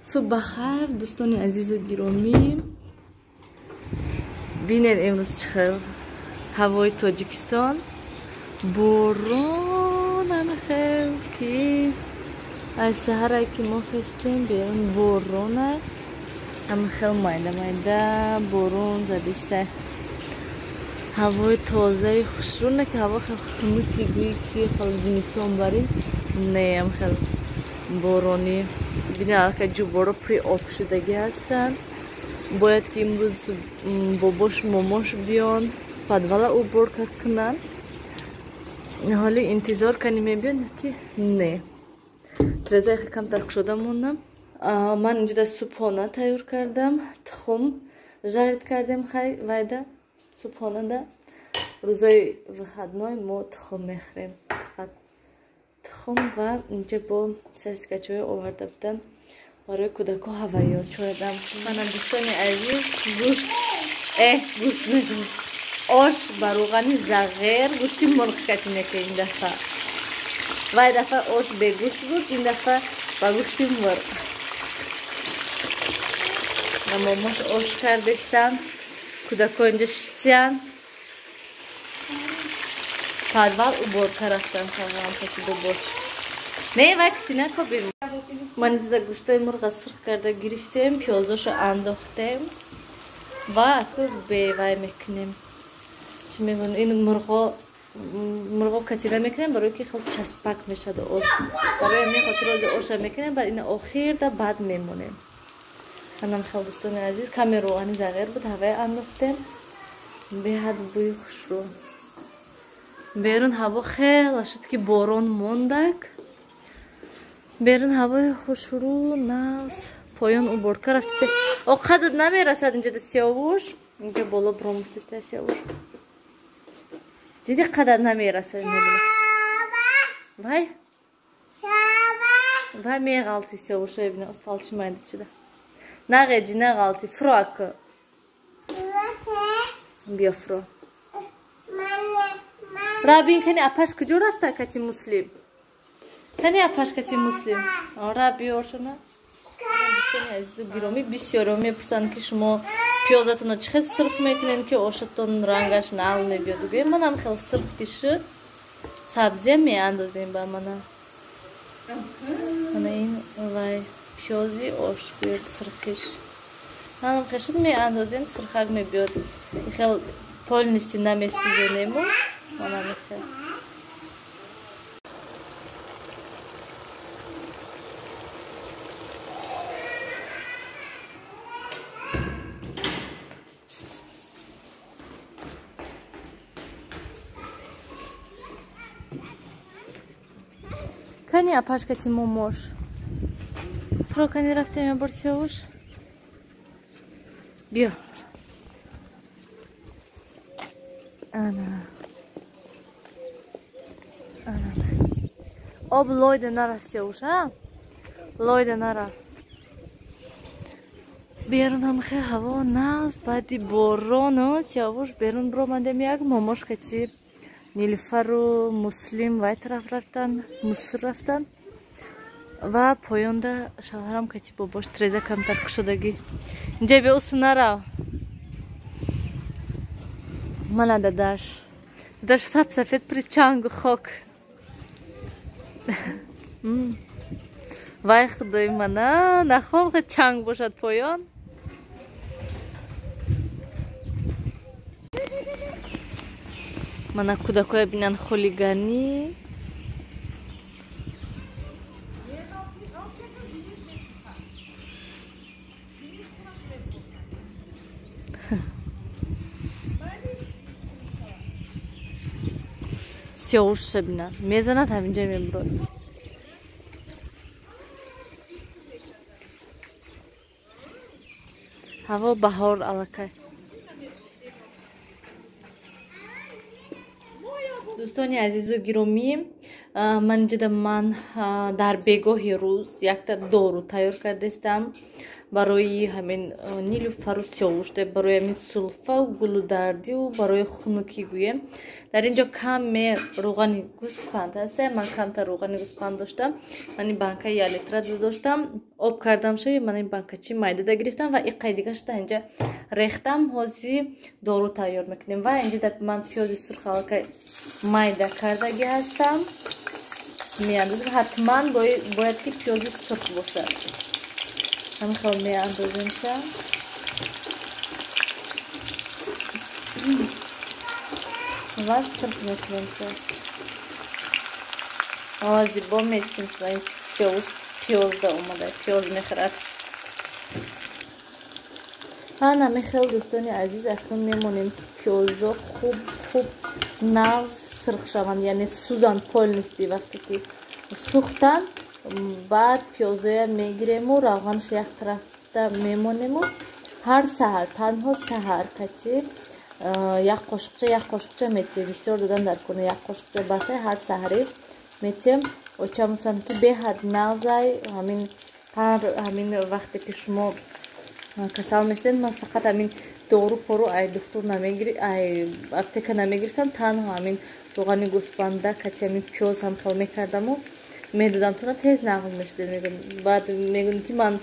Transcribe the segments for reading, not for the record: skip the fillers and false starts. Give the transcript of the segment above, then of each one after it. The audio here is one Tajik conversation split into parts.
صبح بخیر دوستان عزیز و گرامی. بینید امروز چه هوای تاجیکستان باران هم خیلی که از سحر که ما خستیم بیرون بارانه هم خیلی مایده باران زدیسته. هوای تازه خوشرونه که هوا خیلی خنکی گویی که خیلی زمستان باری نه هم خیلی بارانی. ببینید که جو بارا پری آب شدگی هستن. باید که امروز باباش ماماش بیان پدوالا او بار کنن. حالی انتظار کنیم بیان که نه. ترزای خیلی کم ترک شده موندم. من اینجا صبحانه تیار کردم. تخم جارد کردم خیلی وایده. صبحانه ده روزای وحدنای ما تخم میخریم. تخم و اینجا با سس کچوی آورده بودن برای کودکا هوایی چای دم. من دوستان عزیز گوشت میگم آش بروغنی زغیر گوشتی مرغ کتینه که این دفعه وای دفعه آش به گوشت بود این دفعه با گوشتی مرغ. و ماماش آش کردستن کودکا اینجا شتیان پدوال او بار رفتن تمام کسی دو باش نه وقتی نکو ببین. من اینجا گوشتای مرغ سرخ کرده گرفتیم پیازاشو انداختیم و اکو به وای میکنیم. چی میگن این مرغا کتیره میکنیم برای که خیلی چسبک میشه دو آش برای همین خاطر آش میکنیم بعد این آخر ده بعد میمونیم. منم خیلی دوستان عزیز کمی روغنی زغیر بود هوای انداختیم به حد بوی خوش رو. بیرون هوا خیلی شد که باران موندک. بیرون هوای خوش رو ناز پایان او برد رفته. قدر نمیرسد اینجا ده سیاوش اینجا بالا برامتسته سیاوش دیدی قدر نمیرسد اینجا وای وای میغالتی سیاوش ببینه استالچی مایده چیده نغیجی نغالتی فراک بیا فرا رابین کنی اپاش کجا رفته کتی مسلم کنی اپاش کتی مسلم رابی آرشونه دوستان عزیز و گرامی بسیار میپرسند که شما پیازتون رو چه سرخ میکنین که آشتون رنگش نال نبیاد. من هم خیلی سرخ کشید سبزی میاندازیم با من این وای پیازی آش بیاد سرخش هم خشید میاندازیم سرخک میبیاد خیلی پال نیستی نمیستیزونیم و من هم خیلی کنی اپاش کسی موموش فرو کنی رفتیم یا برسیوش بیا انا آب لایده نره سیوش ها لایده نره. بیرون هم خیلی هوا ناز بعدی باران سیوش بیرون برامدیم یک ماماش کسی نیلوفر و مسلم وای طرف رفتن مصر رفتن و پایان ده شوهرم کتی باباش تریزه کمتر کشدگی اینجا به اوس نرو ملنده داش سفید پری چنگ و خاک وای خدای من نخوام خیلی چنگ باشد پایان. من کودکای بینن خولیگانی سیاوش بینن میزند همینجا میبرد. هوا بهار علاقه. دوستانی عزیز و گرامی من در بگاهی روز یک تا دارو تیار کردستم барои ҳамин нилуфару сиёвуште барои ҳамин сулфа гулудардию барои хунукӣ гӯем. дар ин ҷо каме рӯғани гӯспанд ҳаст. ман камтар рӯғани гӯспанд доштам. ман ин банка 1 литра доштам. об кардам шави ман ин банкачи майда да гирифтам ва иққаи дигаш да инҷа рехтам. ҳозир дору тайёр мекунем. ва инҷа да ман пиёзи сурх аллакай майда кардаги ҳастам. меандозем. ҳатман бояд ки пиёзи сурх бошад. ҳамихел меандоземша. ва сурх мекунемша. зибо метисемша. ин сиёвуш пиёз да омада. пиёз мехӯрад. намихел дӯстони азиз акнун мемонем ки пиёзо хуб нағз сурх шаванд, яъне сӯзанд полнисти. вақте ки сӯхтанд баъд пиёзоя мегирему равғанаш як тарафда мемонему. ҳар саҳар танҳо саҳар кати як қошуқча метем. бисёр додан дар куна як қошуқча басай ҳар саҳари метем. очамусанд ки беҳад нағзай. ҳамин вақте ки шумо касал мешудед ман фақат ҳамин дору пору ай духтур ай аптека намегирифтам. танҳо ҳамин рӯғани гӯспанда кати ҳамин пиёз ҳам хел мекардаму медодам тона тез нағз мешудед мегӯям. баъд мегӯям ки ман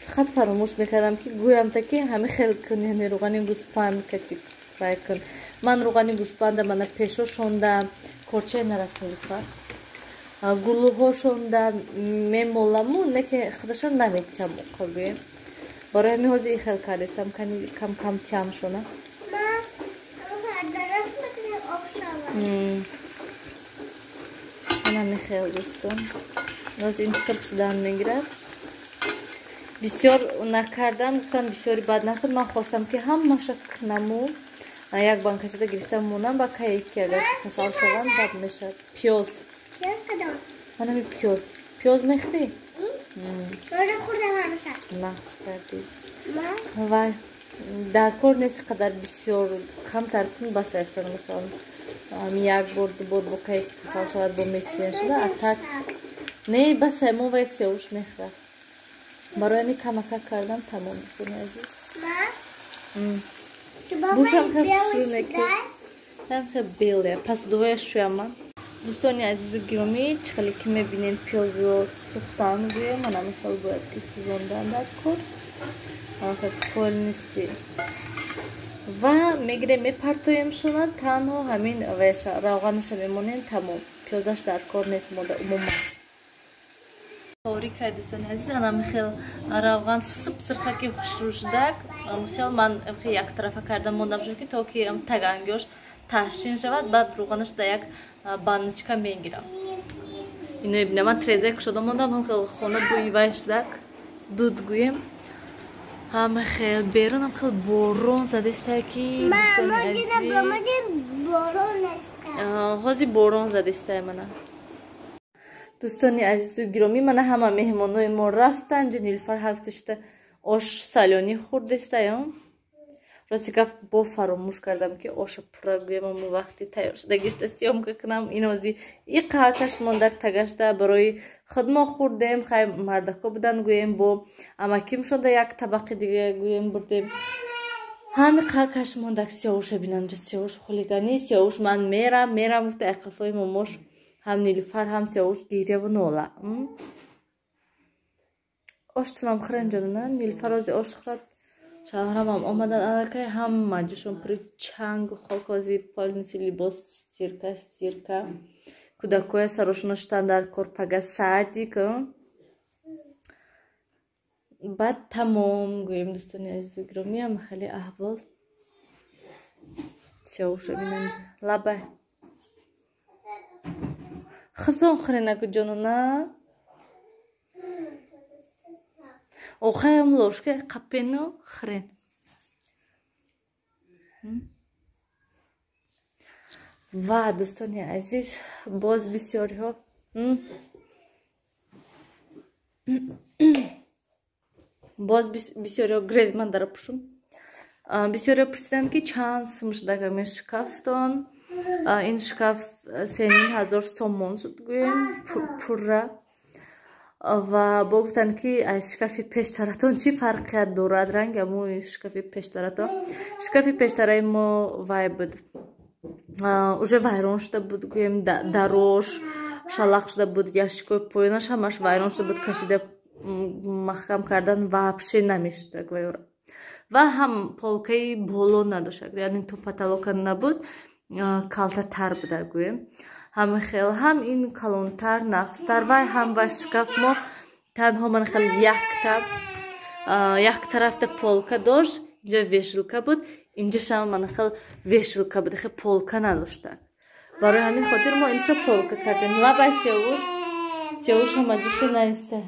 фақат фаромӯш мекардам ки гӯям та ки ҳами хел кун яъне рӯғани гӯспанд кати фрай кун. ман рӯғани гӯспанда мана пешо шонда корчаи нараст нилуфар гулӯҳо шонда мемоламу не ки хадаша наметям оқа гӯем. барои ҳамин ҳозир ихел кардастам кам тям шона. намехел дӯстон ҳозир ин сурх шудан мегирад. бисёр накардам гуфтам бисёри бад накун. ман хостам ки ҳамаша кунаму як банкачада гирифтам монам ба кае ки агар касал шаванд бад мешавад. пиёз манами пиёз мехӯрӣ? нағз кардӣ. ва дар кор нест қадар бисёр камтар кун басай кун. масалан як бор ду бор бо кае ки касал шавад бо медисина шуда атак не басай мо вай сиёвуш мехӯрад. барои ҳамин камака кардам тамом. дӯстони азиз бушам хел беле пас дуҳояш шӯяман. дӯстони азизу гиромӣ чихеле ки мебинед пиёзро сӯхтанд гӯем. мана мисол бояд ки сӯзонданд дар кор кол нисти. ва мегирем мепартоем шуна танҳо ҳамин равғанаша мемонем тамом. пиёзаш дар кор нест мода умуман. торикай дӯстони азиз анамихел равған сып сирхаки хушрӯшдак амихел ман як тарафа кардам мондам шуд ки то ки тагангёш таҳшин шавад. баъд рӯғанаш да як баночка мегирам. ино бинам ман треза кушода мондам. амихел хона бӯи вай шудак дуд гӯем. амихел берун амихел борон задестае ки ҳозир борон задестае мана. дӯстони азизу гиромӣ мана ҳама меҳмонои мо рафтанд. ҷа нилуфар ҳафта шуда ош салёнӣ хӯрдестаём. рости гап бо фаромӯш кардам ки оша пурра гӯем аму вақти тайёр шуда гишта сиёмка кунам. ин ҳозир иқаакаш мондар тагашда барои хидмо хӯрдем. хай мардако будан гӯем бо амаким шонда як табақи дига гӯем бурдем. ҳами қаакаш мондак сиёвуша бинам. ҷа сиёвуш хулиганӣ сиёвуш ман мерам гуфта айқафои момош ҳам нилуфар ҳам сиёвуш гиреву нола. оштунам хӯрен ҷонуна нилуфар ҳозир ош хӯрад. шавҳарам ҳам омадан аллакай ҳама ҷӯшон пури чангу хок. ҳозир полниси либос стирка кӯдакоя сарошуно шудан дар кор пага садик. баъд тамом гӯем дӯстони азизу гиромӣ. ама хеле аҳвол сиёвуша бинам лабай хизон хӯренаку ҷонуна. охаям лошка қапено хрен. ва дӯстони азиз боз бисёриҳо грез ман дара пушум. бисёриҳо пурсиданд ки чанд сум шудак ҳамин шкафтон. ин шкаф 3000 сомон шуд гӯем пурра. و با گفتن که شکاف پیشتراتون چی فرقیت دارد رنگ امو شکاف پیشتراتون شکاف پیشترای ما وای بود уже вайрон шуда буд гӯем дарош шалақ шуда буд яшикои поёнаш ҳамаш вайрон шуда буд кашида маҳкам кардан вообще намешуда ва ҳам полкаи боло надошта яъне то потолока набуд калтатар буда гӯем ҳама хел ҳам ин калонтар нақстар вай ҳам ва шкаф мо танҳо ман хел як тарафта полка дошт инҷа вешилка буд инҷашам ман хел вешилка буд хел полка надошта барои ҳамин хотир мо инша полка кардем лабай сиёвуш ҳамагиша нависта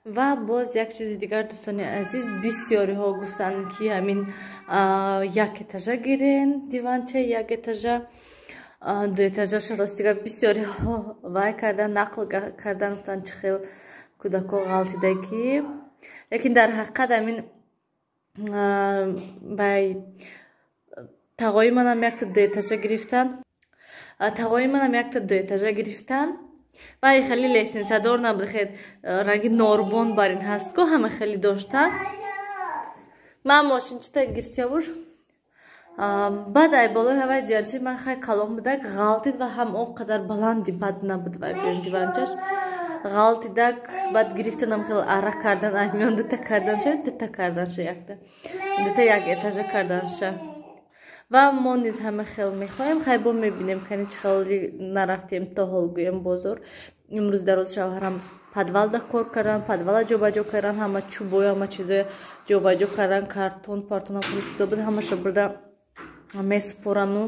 ва боз як чизи дигар дӯстони азиз бисёриҳо гуфтанд ки ҳамин як этажа гирен диванча як этажа ду этажаша ростига бисёриҳо вай кардан нақл кардан гуфтанд чӣ хел кӯдако ғалтидагӣ лекин дар ҳақиқат ҳамин бай тағои манам якта ду этажа гирифтан вай хеле лесенсадор набуд хел ранги норбон бар ин ҳаст ко ҳама хеле доштан ман мошинчита гирсиявуш баъд ай болои ҳавай ҷиянчи ман хай калон будак ғалтид ва ҳам он қадар баланди бад набуд вай биён диванчаш ғалтидак баъд гирифтанам хел арак кардан ай миён дута карданша дута як этажа карданша ва мо низ ҳама хел мехоҳем хай бо мебинем кани чӣ хели нарафтем то ҳол гӯем бозор имрӯз дароз шавҳарам подвалда кор кардан подвала ҷобаҷо кардан ҳама чӯбои ҳама чизои ҷобаҷо кардан картон партона хӯли чизо буд ҳамаша бурда месупорану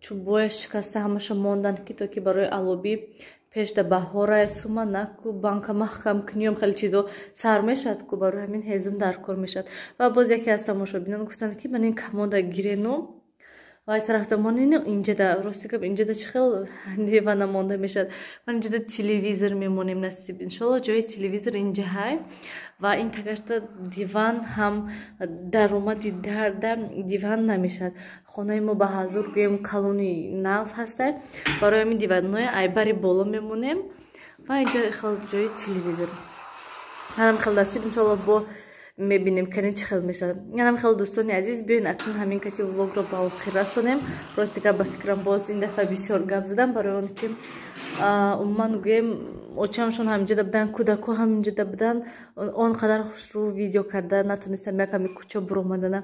чӯбоя шикаста ҳамаша мондан ки то ки барои алоби пеш да баҳора сума наку банка маҳкам кунём хеле чизо сар мешад ку барои ҳамин ҳезм дар кор мешад ва боз яке аз тамошобинон гуфтанд ки ман ин камода гирену вай тарафта монин инҷада ростика инҷада чӣ хел дивана монда мешад ман инҷада телевизор мемонем насиб иншолло ҷои телевизор инҷа ҳай ва ин тагашта диван ҳам даромади дарда диван намешад хонаи мо ба ҳазур гӯем калони нағз ҳастай барои ҳамин диванҳои айбари боло мемонем ва инҷа хел ҷои телевизор ҳанам хел насиб иншолло бо мебинем кани чӣ хел мешавад янам хел дӯстони азиз биёин акнун ҳамин кати влогро ба охир расонем ростика ба фикрам боз ин дафъа бисёр гап задам барои он ки умуман гӯем очамшон ҳаминҷода будан кӯдако ҳаминҷода будан он қадар хушрӯ видео карда натонистам яками кӯча буромадана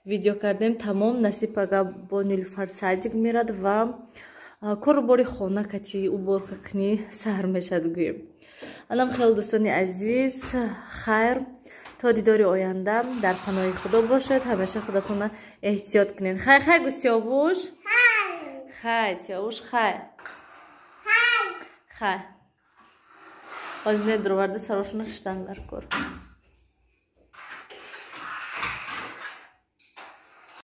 видео кардем тамом насиб ага бо нилуфар садик мерад ва корубори хона кати уборка кунӣ сар мешад гӯем анам хел дӯстони азиз хайр то дидори оянда дар паноҳи худо бошед ҳамеша худатона эҳтиёт кунед хай гӯ сиёвуш сиёвуш хай ҳозир недуроварда сарошона шиштан дар кор